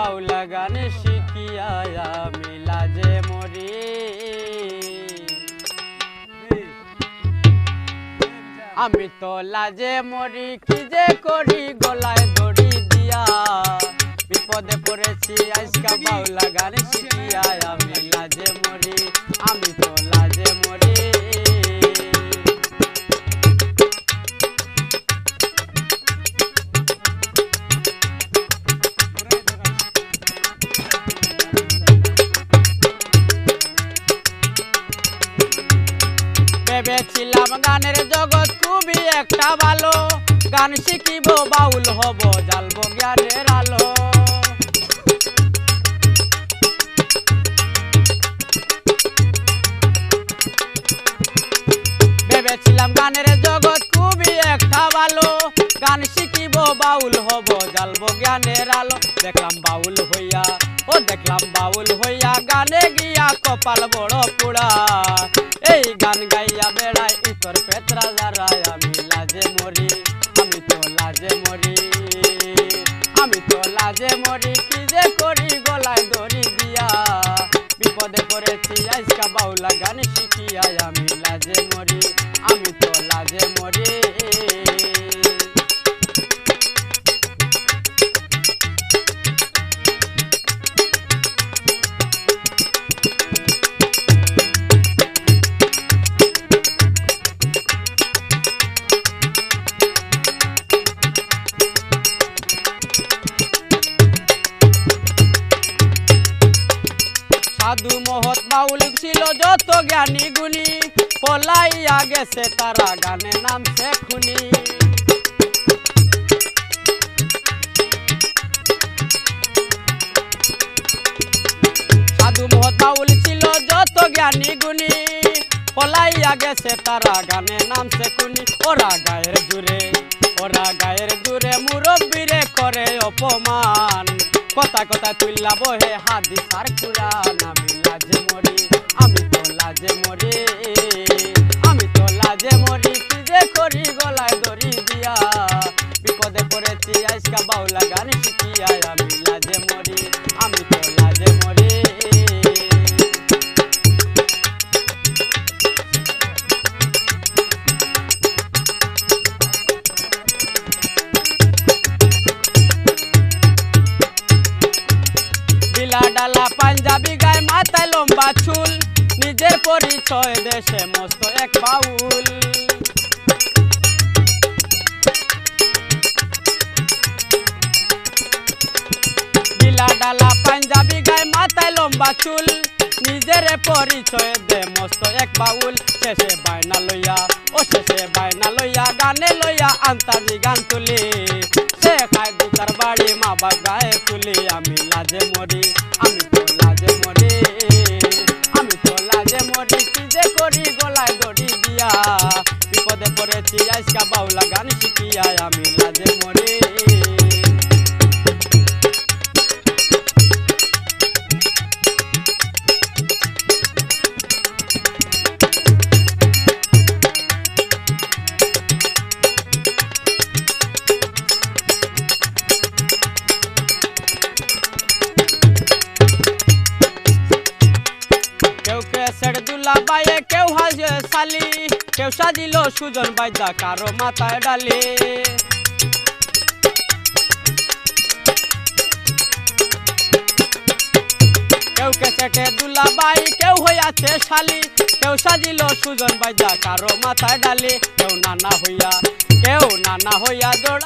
বাউলা গান শিখিয়া আমি লাজে মরি। আমি তো লাজে মরি, কি যে করি গলায় দড়ি দিয়া, বিপদে পড়েছি আজকা বাউলা গান শিখিয়া আমি লাজে মরি। আমি তো লাজে মরি। ভেবেছিলাম গানের জগৎ খুবই একটা ভালো, গান শিখিব বাউল হব জ্বালবো জ্ঞানের আলো। ভেবেছিলাম গানের জগৎ খুবই একটা ভালো, গান শিখিব বাউল হব জ্বালবো জ্ঞানের আলো। দেখলাম বাউল হইয়া, ও দেখলাম বাউল হইয়া গানে গিয়া কপাল বড় পোড়া। এই গান গাইয়া বেড়াই ইতর পেত্রা যারায় আমি লাজে মরি। আমি তো লাজে মরি। আমি তো লাজে মরি, কি যে করি গলায় দড়ি দিয়া, বিপদে পড়েছি আজকা বাউলা গান শিখিয়া আমি লাজে মরি। আমি তো লাজে মরি। সাধু মহৎ বাউল ছিল যত জ্ঞানী গুণী, পলাইয়া গেছে তারা গানে নামছে খুনি। সাধু মহৎ বাউল ছিল যত জ্ঞানী গুণী, পলাইয়া গেছে তারা গানে নামছে খুনি। ওরা গায়ের জুড়ে, ওরা গায়ের জুড়ে মুরব্বিরে করে অপমান, কথা কথা তুল্লা বহে হাদিস আর কুরআন। আমি লাজে মরি। আমি তো লাজে মরি। আমি তো লাজে মরি, কি যে করি গলায় দড়ি দিয়া, বিপদে পড়েছি আজকা বাউলা গান শিখিয়া আমি লাজে মরি। আমি তো লাজে মরি। ডালা পাঞ্জাবি গায়ে মাথায় লম্বা চুল, নিজের পরিচয় দেশে মস্ত এক বাউল। ঢিলা ডালা পাঞ্জাবি গায়ে মাথায় লম্বা চুল, নিজের পরিচয় দে মস্ত এক বাউল। শেষে বায়না লইয়া, ও শেষে বায়না লইয়া গানে লইয়া আন্তাজি গান তুলি, সে খায় দুতার বাড়ি মা বাপ গায়ে তুলি। আমি লাজে মরি। আমি তো লাজে মরি। আমি তো লাজে মরি, কি যে করি গলায় দড়ি দিয়া, বিপদে পড়েছি আজকা বাউলা গান শিখিয়া আমি লাজে মরি। বাইয়ে কেউ হাজে শালি, কেউ সাজিল সুজন বাইজা কারো মাথায় ডালি। কেউ কেসেটে দুলা বাই, কেউ হইয়াছে শালি, কেউ সাজিল সুজন বাইজা কারো মাথায় ডালি। কেউ নানা হইয়া জোড়া